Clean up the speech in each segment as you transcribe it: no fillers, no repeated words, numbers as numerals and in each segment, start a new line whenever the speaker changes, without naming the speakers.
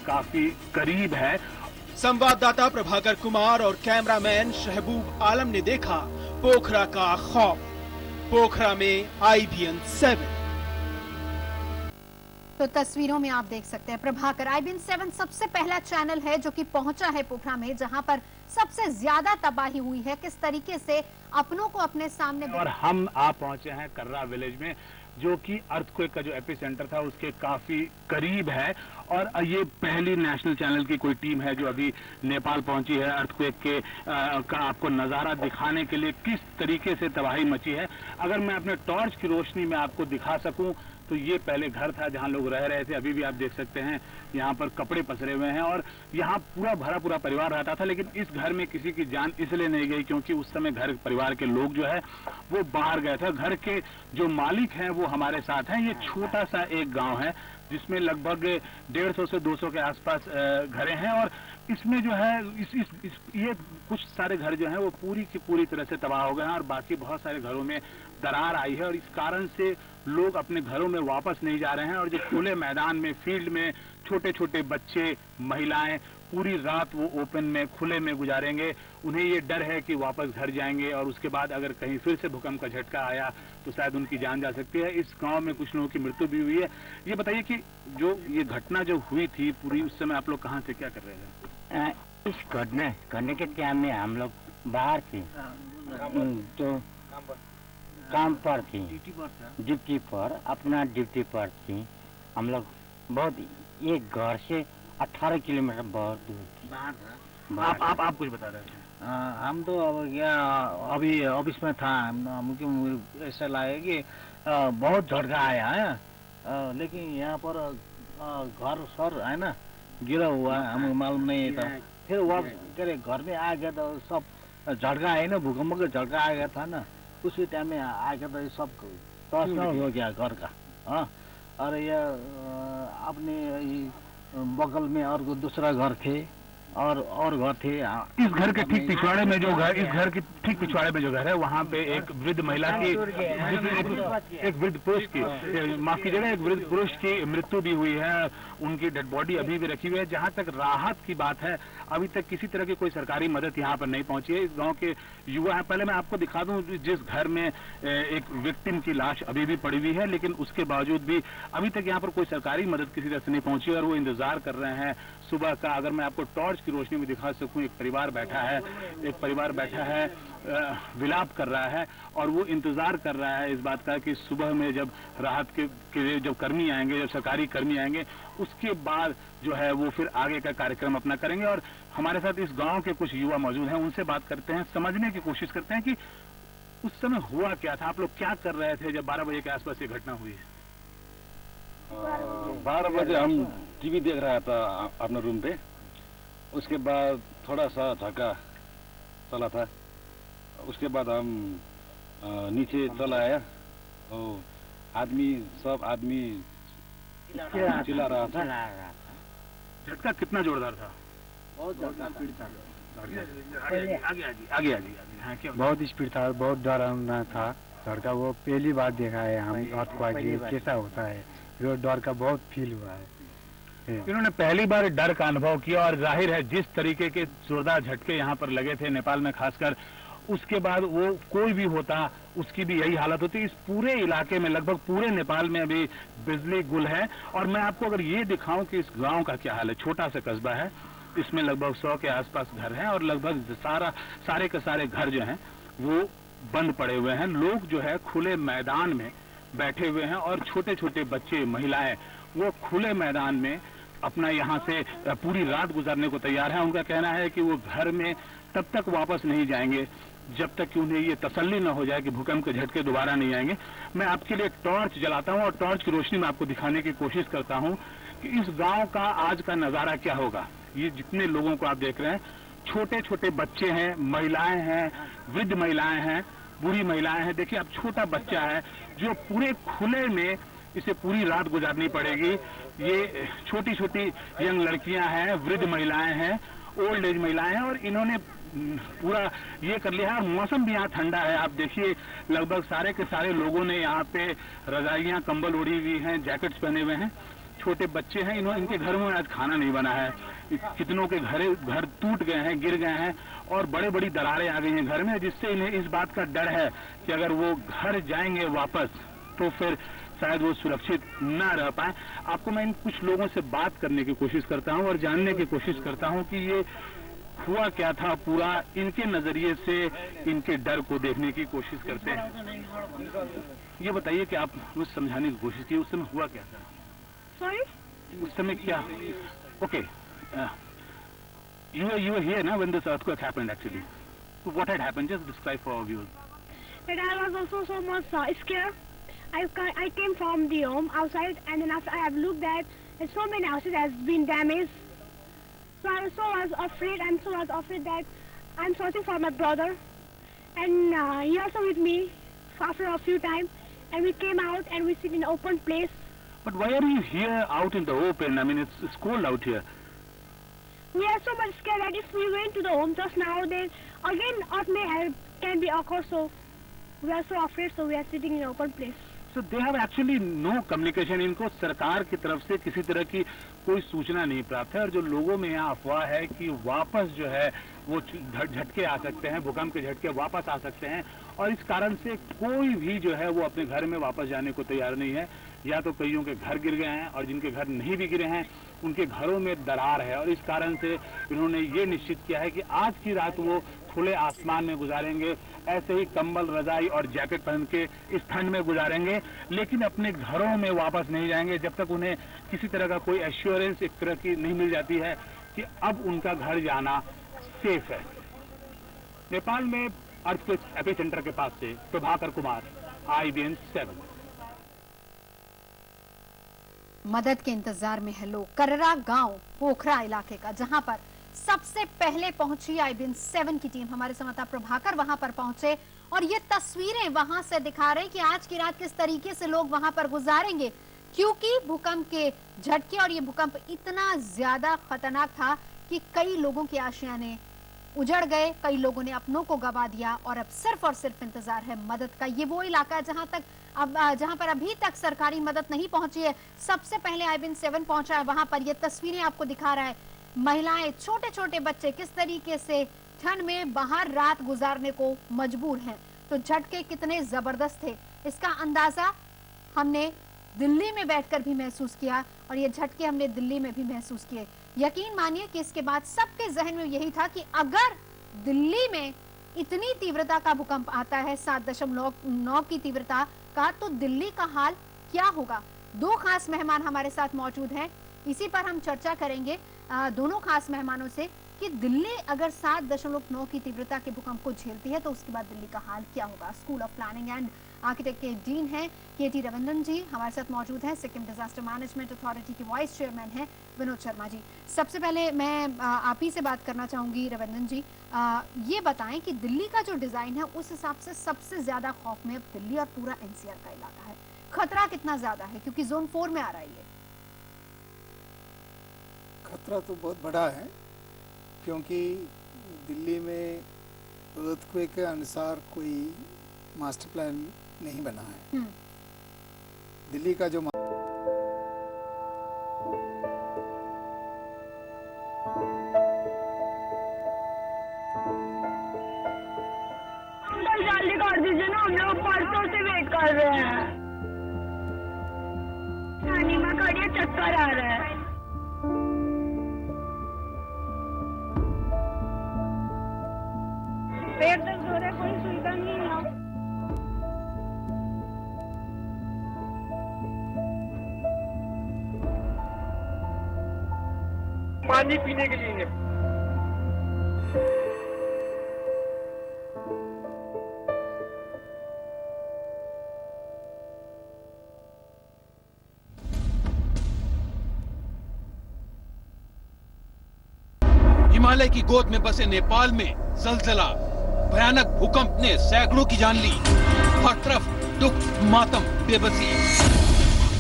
काफी करीब है।
संवाददाता प्रभाकर कुमार और कैमरामैन शहबूब आलम ने देखा पोखरा का खौफ। पोखरा में IBN 7।
तो तस्वीरों में आप देख सकते हैं प्रभाकर, IBN 7 सबसे पहला चैनल है जो कि पहुंचा है पोखरा में, जहां पर सबसे ज्यादा तबाही हुई है। किस तरीके से अपनों को अपने सामने,
और हम आप पहुंचे हैं कर्रा विलेज में, जो कि अर्थक्वेक का जो एपिसेंटर था उसके काफी करीब है। और ये पहली नेशनल चैनल की कोई टीम है जो अभी नेपाल पहुंची है अर्थक्वेक के का आपको नजारा दिखाने के लिए, किस तरीके से तबाही मची है। अगर मैं अपने टॉर्च की रोशनी में आपको दिखा सकूं तो ये पहले घर था जहां लोग रह रहे थे। अभी भी आप देख सकते हैं यहाँ पर कपड़े पसरे हुए हैं और यहाँ पूरा परिवार रहता था। लेकिन इस घर में किसी की जान इसलिए नहीं गई क्योंकि उस समय घर परिवार के लोग जो है वो बाहर गए थे। घर के जो मालिक हैं वो हमारे साथ हैं। ये छोटा सा एक गांव है जिसमें लगभग 150 से 200 के आसपास घरें हैं और इसमें जो है ये कुछ सारे घर जो हैं वो पूरी की पूरी तरह से तबाह हो गए हैं और बाकी बहुत सारे घरों में दरार आई है और इस कारण से लोग अपने घरों में वापस नहीं जा रहे हैं। और जो खुले मैदान में, फील्ड में छोटे छोटे बच्चे, महिलाएं पूरी रात वो ओपन में, खुले में गुजारेंगे। उन्हें ये डर है कि वापस घर जाएंगे और उसके बाद अगर कहीं फिर से भूकंप का झटका आया तो शायद उनकी जान जा सकती है। इस गांव में कुछ लोगों की मृत्यु भी हुई है। ये बताइए कि जो ये घटना जो हुई थी पूरी, उस समय आप लोग कहाँ थे, क्या कर रहे थे?
इस घटना करने के टाइम में हम लोग बाहर थे, तो काम पर थी, ड्यूटी पर, अपना ड्यूटी पर थी हम लोग। बहुत एक घर से 18 किलोमीटर बहुत दूर थी।
आप कुछ बता रहे थे?
हम तो अब अभी ऑफिस में था, मुझे ऐसा लगा कि बहुत झटका आया है, लेकिन यहाँ पर घर सर है ना गिरा हुआ है, हमें मालूम नहीं था। फिर वह घर में आ गया तो सब झटका है ना, भूकंप का झटका आ गया था ना, उसी टाइम में आ गया तो सब तहस-नहस हो गया घर का। हाँ, और ये अपने बगल में और दूसरा घर थे और घर थे।
इस घर के ठीक पिछवाड़े में जो घर, इस घर के ठीक पिछवाड़े में जो घर है वहाँ पे एक वृद्ध महिला की, एक वृद्ध पुरुष की, माफ कीजिएगा, एक वृद्ध पुरुष की मृत्यु भी हुई है। उनकी डेड बॉडी अभी भी रखी हुई है। जहाँ तक राहत की बात है, अभी तक किसी तरह की कोई सरकारी मदद यहाँ पर नहीं पहुंची है। इस गांव के युवा है, पहले मैं आपको दिखा दूं जिस घर में एक विक्टिम की लाश अभी भी पड़ी हुई है, लेकिन उसके बावजूद भी अभी तक यहाँ पर कोई सरकारी मदद किसी तरह से नहीं पहुंची और वो इंतजार कर रहे हैं सुबह का। अगर मैं आपको टॉर्च की रोशनी में दिखा सकूं, एक परिवार बैठा है, विलाप कर रहा है और वो इंतजार कर रहा है इस बात का कि सुबह में जब राहत के जब कर्मी आएंगे, जब सरकारी कर्मी आएंगे, उसके बाद जो है वो फिर आगे का कार्यक्रम अपना करेंगे। और हमारे साथ इस गांव के कुछ युवा मौजूद हैं, उनसे बात करते हैं, समझने की कोशिश करते हैं कि उस समय हुआ क्या था, आप लोग क्या कर रहे थे जब 12 बजे के आसपास ये घटना हुई है?
12 बजे हम टीवी देख रहा था अपने रूम पे। उसके बाद थोड़ा सा झटका चला था। उसके बाद हम नीचे चला आया और सब आदमी चिल्ला रहा था।
झटका कितना जोरदार था? आगे।
बहुत स्पीड था, बहुत डरावना था झटका। वो पहली बार देखा है हम अर्थक्वेक कैसा होता है, जो डर का बहुत फील हुआ है।
इन्होंने पहली बार डर का अनुभव किया और जाहिर है जिस तरीके के जोरदार झटके यहाँ पर लगे थे नेपाल में खासकर, उसके बाद वो कोई भी होता उसकी भी यही हालत होती। इस पूरे इलाके में, लगभग पूरे नेपाल में अभी बिजली गुल है। और मैं आपको अगर ये दिखाऊं कि इस गांव का क्या हाल है, छोटा सा कस्बा है, इसमें लगभग 100 के आसपास घर हैं और लगभग सारे के सारे घर जो हैं वो बंद पड़े हुए हैं। लोग जो है खुले मैदान में बैठे हुए हैं और छोटे छोटे बच्चे, महिलाएं वो खुले मैदान में अपना यहाँ से पूरी रात गुजारने को तैयार है। उनका कहना है कि वो घर में तब तक वापस नहीं जाएंगे जब तक कि उन्हें ये तसल्ली न हो जाए कि भूकंप के झटके दोबारा नहीं आएंगे। मैं आपके लिए टॉर्च जलाता हूँ और टॉर्च की रोशनी में आपको दिखाने की कोशिश करता हूँ कि इस गांव का आज का नजारा क्या होगा। ये जितने लोगों को आप देख रहे हैं, छोटे छोटे बच्चे हैं, महिलाएं हैं, वृद्ध महिलाएं हैं, बूढ़ी महिलाएं हैं। देखिए अब छोटा बच्चा है जो पूरे खुले में इसे पूरी रात गुजारनी पड़ेगी। ये छोटी छोटी यंग लड़कियां हैं, वृद्ध महिलाएं हैं, ओल्ड एज महिलाएं हैं और इन्होंने पूरा ये कर लिया है। और मौसम भी यहाँ ठंडा है। आप देखिए लगभग सारे के सारे लोगों ने यहाँ पे रजाइयां, कंबल ओढ़ी हुई हैं, जैकेट्स पहने हुए हैं। छोटे बच्चे हैं, इनके घर में आज खाना नहीं बना है, कितनों के घर टूट गए हैं, गिर गए हैं और बड़ी बड़ी दरारें आ गई हैं घर में, जिससे इन्हें इस बात का डर है कि अगर वो घर जाएंगे वापस तो फिर शायद वो सुरक्षित न रह पाए। आपको मैं इन कुछ लोगों से बात करने की कोशिश करता हूं और जानने की कोशिश करता हूं कि ये हुआ क्या था, पूरा इनके नजरिए से इनके डर को देखने की कोशिश करते हैं। ये बताइए कि आप मुझे समझाने की कोशिश की उस समय हुआ क्या था?
Sorry?
उस समय क्या? Okay, you were here now when this earthquake happened actually. So what had happened? Just describe for our viewers.
And I was also so much scared. I came from the home outside, and then after I have looked at, and so many houses has been damaged. So I was afraid. I'm so afraid that I'm searching for my brother, and he also with me after a few times, and we came out and we sit in an open place.
But why are you here out in the open? I mean, it's cold out here.
We are so much scared that if we went to the home just now, then again earth can be occur. So we are so afraid. So we are sitting in an open place.
So they have actually no communication. इनको सरकार की तरफ से किसी तरह की कोई सूचना नहीं प्राप्त है और जो लोगों में यहाँ अफवाह है कि वापस जो है वो झटके आ सकते हैं, भूकंप के झटके वापस आ सकते हैं और इस कारण से कोई भी जो है वो अपने घर में वापस जाने को तैयार नहीं है। या तो कईयों के घर गिर गए हैं और जिनके घर नहीं भी गिरे हैं उनके घरों में दरार है और इस कारण से इन्होंने ये निश्चित किया है कि आज की रात वो खुले आसमान में गुजारेंगे, ऐसे ही कंबल, रजाई और जैकेट पहन के इस ठंड में गुजारेंगे, लेकिन अपने घरों में वापस नहीं जाएंगे जब तक उन्हें किसी तरह का कोई एश्योरेंस एक तरह की नहीं मिल जाती है कि अब उनका घर जाना सेफ है। नेपाल में अर्थक्वेक एपिसेंटर के पास से प्रभाकर कुमार, IBN 7।
मदद के इंतजार में है लोग। कर्रा गांव पोखरा इलाके का, जहां पर सबसे पहले पहुंची IBN 7 की टीम। हमारे संवाददाता प्रभाकर वहां पर पहुंचे और ये तस्वीरें वहां से दिखा रहे हैं कि आज की रात किस तरीके से लोग वहां पर गुजारेंगे, क्योंकि भूकंप के झटके और ये भूकंप इतना ज्यादा खतरनाक था कि कई लोगों के आशियाने उजड़ गए, कई लोगों ने अपनों को गवा दिया और अब सिर्फ और सिर्फ इंतजार है मदद का। ये वो इलाका है जहां पर अभी तक सरकारी मदद नहीं पहुंची है। सबसे पहले IBN 7 पहुंचा है वहां पर। ये तस्वीरें आपको दिखा रहा है, महिलाएं, छोटे छोटे बच्चे किस तरीके से ठंड में बाहर रात गुजारने को मजबूर हैं। तो झटके कितने जबरदस्त थे इसका अंदाजा हमने दिल्ली में बैठकर भी महसूस किया और ये झटके हमने दिल्ली में भी महसूस किए। यकीन मानिए कि इसके बाद सबके जहन में यही था कि अगर दिल्ली में इतनी तीव्रता का भूकंप आता है, 7.9 की तीव्रता का, तो दिल्ली का हाल क्या होगा। दो खास मेहमान हमारे साथ मौजूद हैं, इसी पर हम चर्चा करेंगे दोनों खास मेहमानों से कि दिल्ली अगर 7.9 की तीव्रता के भूकंप को झेलती है तो उसके बाद दिल्ली का हाल क्या होगा। School of planning and architect के डीन हैं KT रविंद्रन जी हमारे साथ मौजूद हैं। सिक्किम डिजास्टर मैनेजमेंट अथॉरिटी के वाइस चेयरमैन हैं विनोद शर्मा जी। सबसे पहले मैं आप ही से बात करना चाहूंगी रविंद्रन जी, ये बताएं कि दिल्ली का जो डिजाइन है उस हिसाब से सबसे ज्यादा खौफ में अब दिल्ली और पूरा NCR का इलाका है, खतरा कितना ज्यादा है क्योंकि जोन 4 में आ रहा है ये?
खतरा तो बहुत बड़ा है क्योंकि दिल्ली में अर्थक्वेक के अनुसार कोई मास्टर प्लान नहीं बना है। दिल्ली का जो
जल्दी कर दीजिए ना, हम लोग परसों से वेट कर रहे हैं। नीमा खड़ी, चक्कर आ रहा है। पेट दर्द हो रहा है, कोई सुविधा नहीं है।
पानी पीने के लिए
हिमालय की गोद में बसे नेपाल में जलजला, भयानक भूकंप ने सैकड़ों की जान ली। हर तरफ दुख, मातम, बेबसी।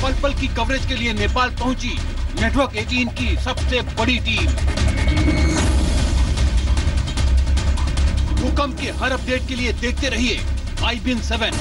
पल पल की कवरेज के लिए नेपाल पहुंची नेटवर्क 18 की सबसे बड़ी टीम। भूकंप के हर अपडेट के लिए देखते रहिए IBN 7।